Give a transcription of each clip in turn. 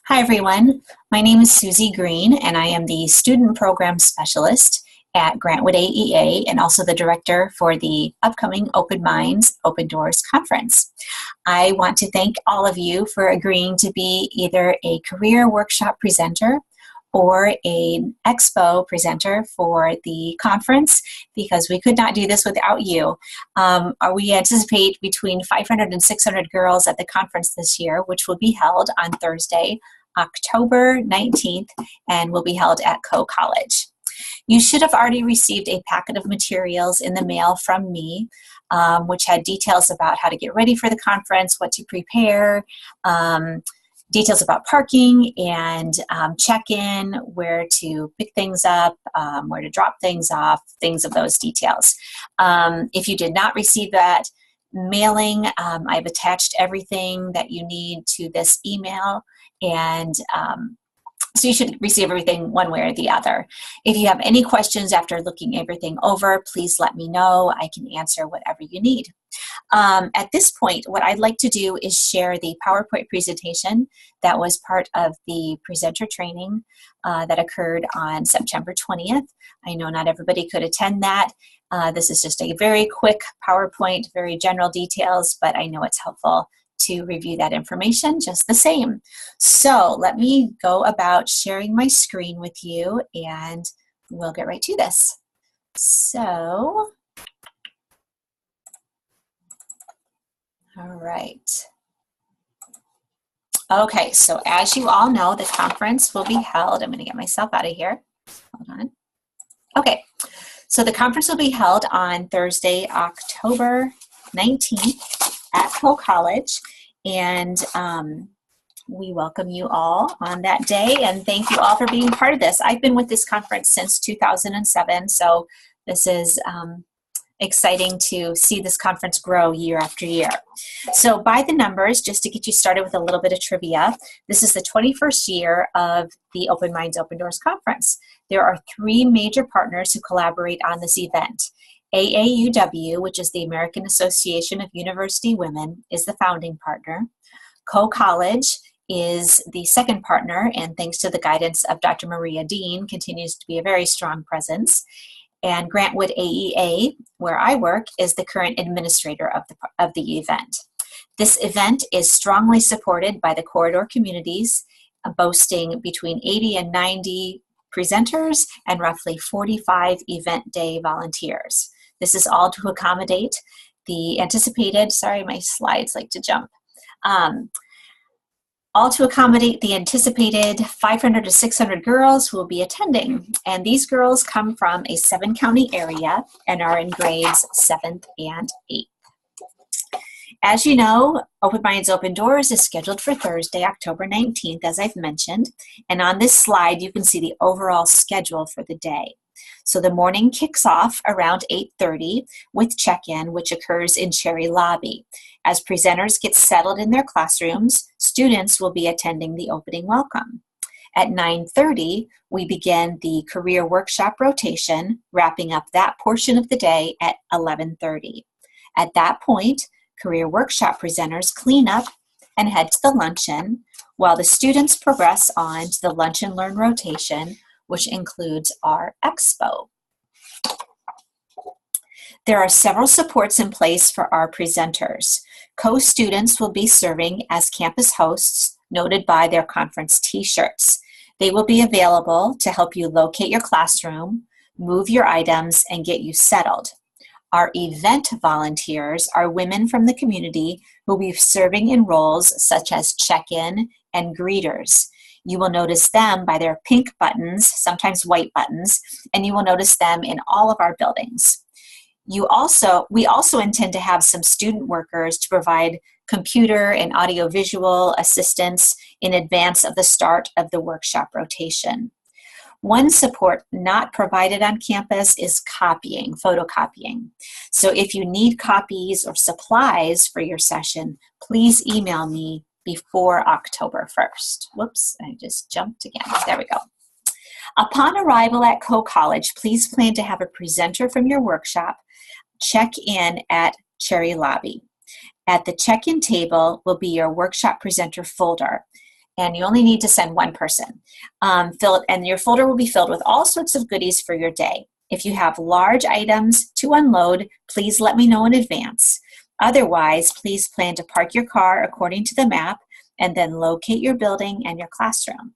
Hi, everyone. My name is Susie Green, and I am the Student Program Specialist at Grantwood AEA and also the Director for the upcoming Open Minds, Open Doors Conference. I want to thank all of you for agreeing to be either a career workshop presenter or an expo presenter for the conference, because we could not do this without you. We anticipate between 500 and 600 girls at the conference this year, which will be held on Thursday, October 19th, and will be held at Coe College. You should have already received a packet of materials in the mail from me, which had details about how to get ready for the conference, what to prepare, details about parking and check-in, where to pick things up, where to drop things off, things of those details. If you did not receive that mailing, I've attached everything that you need to this email, and so you should receive everything one way or the other. If you have any questions after looking everything over, please let me know. I can answer whatever you need. At this point, what I'd like to do is share the PowerPoint presentation that was part of the presenter training that occurred on September 20th. I know not everybody could attend that. This is just a very quick PowerPoint, very general details, but I know it's helpful to review that information just the same. So let me go about sharing my screen with you, and we'll get right to this. So, all right. Okay, so as you all know, the conference will be held. I'm going to get myself out of here. Hold on. Okay, so the conference will be held on Thursday, October 19th at Coe College, and we welcome you all on that day, and thank you all for being part of this. I've been with this conference since 2007, so this is exciting to see this conference grow year after year. So by the numbers, just to get you started with a little bit of trivia, this is the 21st year of the Open Minds, Open Doors Conference. There are 3 major partners who collaborate on this event. AAUW, which is the American Association of University Women, is the founding partner. Coe College is the second partner, and thanks to the guidance of Dr. Maria Dean, continues to be a very strong presence. And Grantwood AEA, where I work, is the current administrator of the event. This event is strongly supported by the corridor communities, boasting between 80 and 90 presenters and roughly 45 event day volunteers. This is all to accommodate the anticipated, sorry, my slides like to jump, all to accommodate the anticipated 500 to 600 girls who will be attending. And these girls come from a 7-county area and are in grades 7th and 8th. As you know, Open Minds, Open Doors is scheduled for Thursday, October 19th, as I've mentioned. And on this slide, you can see the overall schedule for the day. So the morning kicks off around 8:30 with check-in, which occurs in Cherry Lobby. As presenters get settled in their classrooms, students will be attending the opening welcome. At 9:30, we begin the career workshop rotation, wrapping up that portion of the day at 11:30. At that point, career workshop presenters clean up and head to the luncheon, while the students progress on to the lunch and learn rotation, which includes our expo. There are several supports in place for our presenters. Co-students will be serving as campus hosts, noted by their conference t-shirts. They will be available to help you locate your classroom, move your items, and get you settled. Our event volunteers are women from the community who will be serving in roles such as check-in and greeters. You will notice them by their pink buttons, sometimes white buttons, and you will notice them in all of our buildings. We also intend to have some student workers to provide computer and audiovisual assistance in advance of the start of the workshop rotation. One support not provided on campus is copying, photocopying. So if you need copies or supplies for your session, please email me before October 1st. Whoops, I just jumped again. There we go. Upon arrival at Coe College, please plan to have a presenter from your workshop check in at Cherry Lobby. At the check-in table will be your workshop presenter folder. and you only need to send one person. And your folder will be filled with all sorts of goodies for your day. If you have large items to unload, please let me know in advance. Otherwise, please plan to park your car according to the map and then locate your building and your classroom.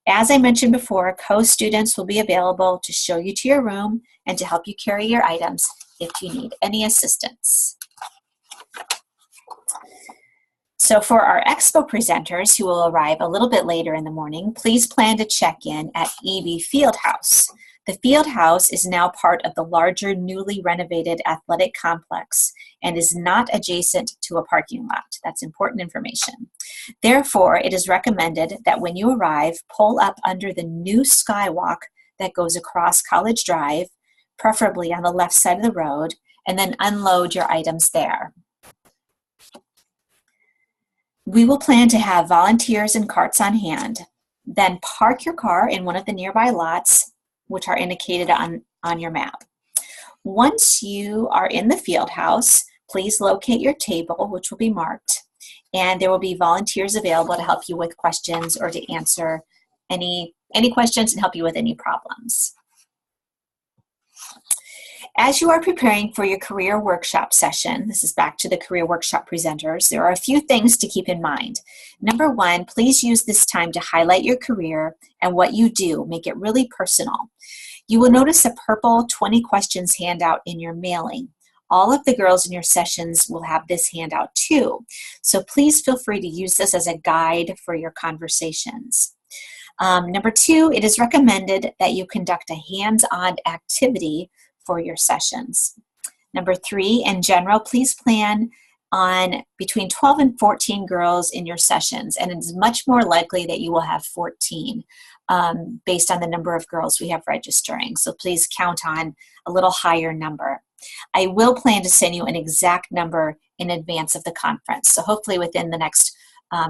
As I mentioned before, co-students will be available to show you to your room and to help you carry your items if you need any assistance. So for our expo presenters who will arrive a little bit later in the morning, please plan to check in at EB Fieldhouse. The Fieldhouse is now part of the larger newly renovated athletic complex and is not adjacent to a parking lot. That's important information. Therefore, it is recommended that when you arrive, pull up under the new skywalk that goes across College Drive, preferably on the left side of the road, and then unload your items there. We will plan to have volunteers and carts on hand. Then park your car in one of the nearby lots, which are indicated on your map. Once you are in the field house, please locate your table, which will be marked, and there will be volunteers available to help you with questions or to answer any questions and help you with any problems. As you are preparing for your career workshop session, this is back to the career workshop presenters, there are a few things to keep in mind. Number one, please use this time to highlight your career and what you do. Make it really personal. You will notice a purple 20 questions handout in your mailing. All of the girls in your sessions will have this handout too. So please feel free to use this as a guide for your conversations. Number two, it is recommended that you conduct a hands-on activity for your sessions. Number three, in general, please plan on between 12 and 14 girls in your sessions, and it's much more likely that you will have 14 based on the number of girls we have registering. So please count on a little higher number. I will plan to send you an exact number in advance of the conference. So hopefully within the next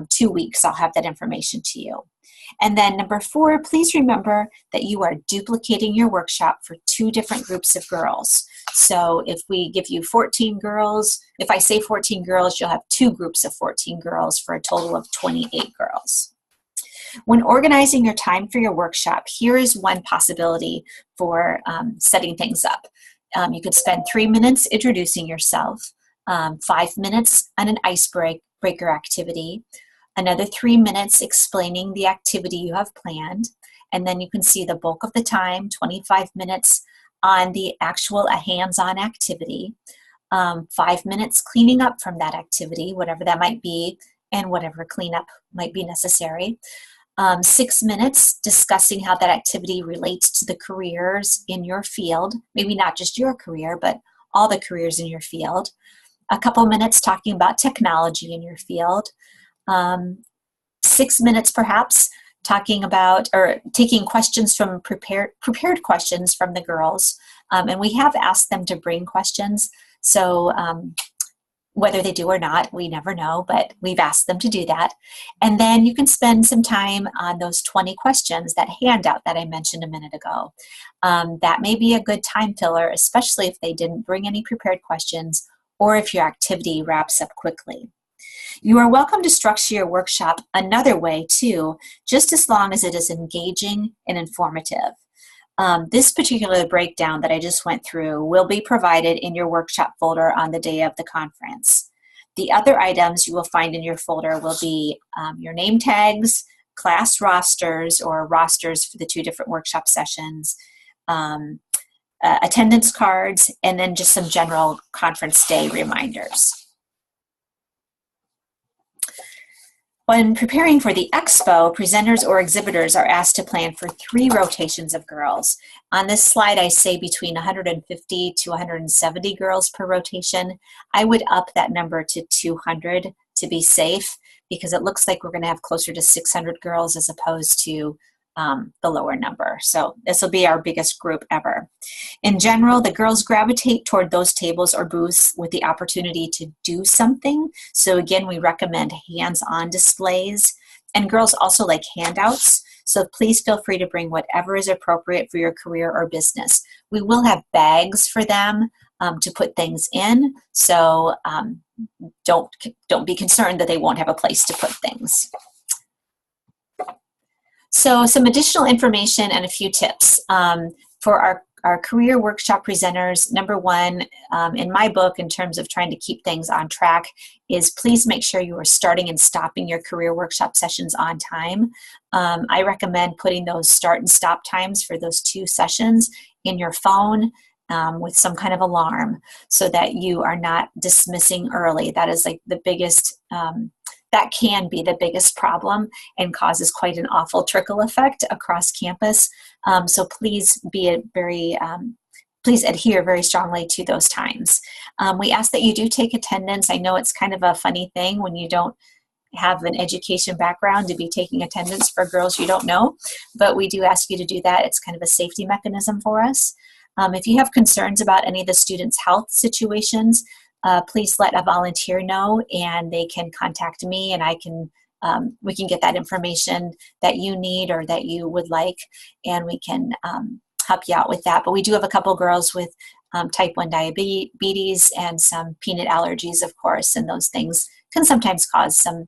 2 weeks, I'll have that information to you. And then number four, please remember that you are duplicating your workshop for 2 different groups of girls. So if we give you 14 girls, if I say 14 girls, you'll have 2 groups of 14 girls for a total of 28 girls. When organizing your time for your workshop, here is one possibility for setting things up. You could spend 3 minutes introducing yourself, 5 minutes on an icebreaker activity, another 3 minutes explaining the activity you have planned, and then you can see the bulk of the time, 25 minutes on the actual hands-on activity, 5 minutes cleaning up from that activity, whatever that might be, and whatever cleanup might be necessary. 6 minutes discussing how that activity relates to the careers in your field, maybe not just your career, but all the careers in your field. A couple minutes talking about technology in your field. 6 minutes perhaps talking about or taking questions from prepared questions from the girls. And we have asked them to bring questions. So whether they do or not, we never know, but we've asked them to do that. And then you can spend some time on those 20 questions, that handout that I mentioned a minute ago. That may be a good time filler, especially if they didn't bring any prepared questions or if your activity wraps up quickly. You are welcome to structure your workshop another way too, just as long as it is engaging and informative. This particular breakdown that I just went through will be provided in your workshop folder on the day of the conference. The other items you will find in your folder will be your name tags, class rosters or rosters for the 2 different workshop sessions, attendance cards, and then just some general conference day reminders. When preparing for the expo, presenters or exhibitors are asked to plan for 3 rotations of girls. On this slide, I say between 150 to 170 girls per rotation. I would up that number to 200 to be safe because it looks like we're going to have closer to 600 girls as opposed to the lower number. So this will be our biggest group ever. In general, the girls gravitate toward those tables or booths with the opportunity to do something. So again, we recommend hands-on displays. And girls also like handouts. So please feel free to bring whatever is appropriate for your career or business. We will have bags for them to put things in. So don't be concerned that they won't have a place to put things. So some additional information and a few tips for our career workshop presenters. Number one, in my book, in terms of trying to keep things on track, is please make sure you are starting and stopping your career workshop sessions on time. I recommend putting those start and stop times for those 2 sessions in your phone with some kind of alarm so that you are not dismissing early. That is like the biggest that can be the biggest problem and causes quite an awful trickle effect across campus. So please please adhere very strongly to those times. We ask that you do take attendance. I know it's kind of a funny thing when you don't have an education background to be taking attendance for girls you don't know, but we do ask you to do that. It's kind of a safety mechanism for us. If you have concerns about any of the students' health situations, please let a volunteer know, and they can contact me, and we can get that information that you need or that you would like, and we can help you out with that. But we do have a couple girls with type 1 diabetes and some peanut allergies, of course, and those things can sometimes cause some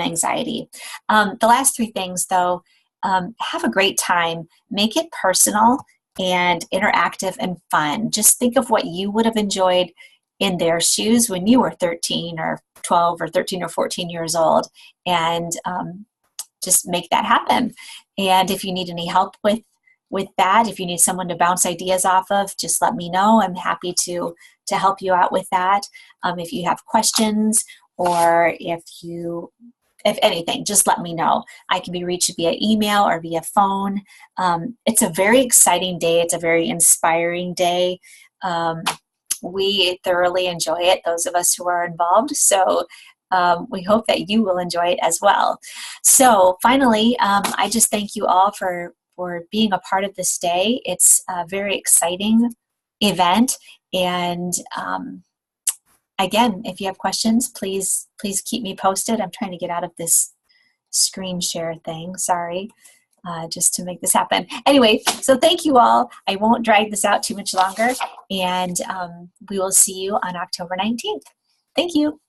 anxiety. The last 3 things, though, have a great time. Make it personal and interactive and fun. Just think of what you would have enjoyed in their shoes when you were 13 or 12 or 13 or 14 years old, and just make that happen. And if you need any help with that, if you need someone to bounce ideas off of, just let me know. I'm happy to help you out with that. If you have questions or if anything, just let me know. I can be reached via email or via phone. It's a very exciting day. It's a very inspiring day. We thoroughly enjoy it, those of us who are involved. So we hope that you will enjoy it as well. So finally, I just thank you all for being a part of this day. It's a very exciting event. And again, if you have questions, please keep me posted. I'm trying to get out of this screen share thing. Sorry. Just to make this happen. Anyway, so thank you all. I won't drag this out too much longer, and we will see you on October 19th. Thank you.